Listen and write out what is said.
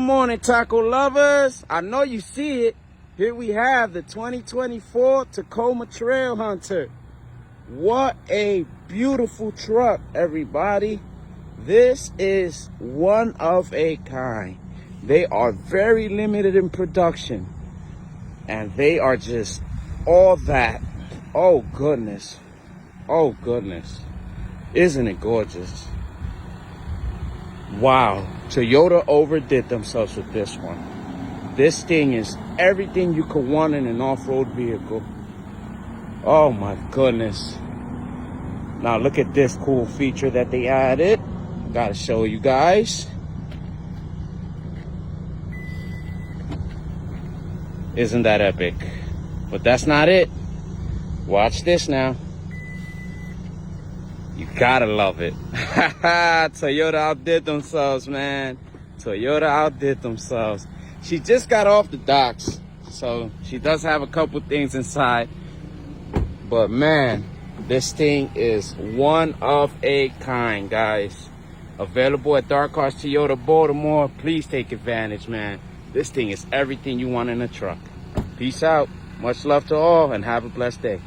morning, taco lovers. I know you see it. Here we have the 2024 Tacoma TrailHunter. What a beautiful truck, everybody. This is one of a kind. They are very limited in production, and they are just all that. Oh goodness. Oh goodness. Isn't it gorgeous? Wow, Toyota overdid themselves with this one. This thing is everything you could want in an off-road vehicle. Oh my goodness. Now look at this cool feature that they added. Gotta show you guys. Isn't that epic? But that's not it. Watch this now. You gotta love it. Toyota outdid themselves, man. Toyota outdid themselves. She just got off the docks, so she does have a couple things inside. But man, this thing is one of a kind, guys. Available at Dark Cars Toyota Baltimore. Please take advantage, man. This thing is everything you want in a truck. Peace out. Much love to all, and have a blessed day.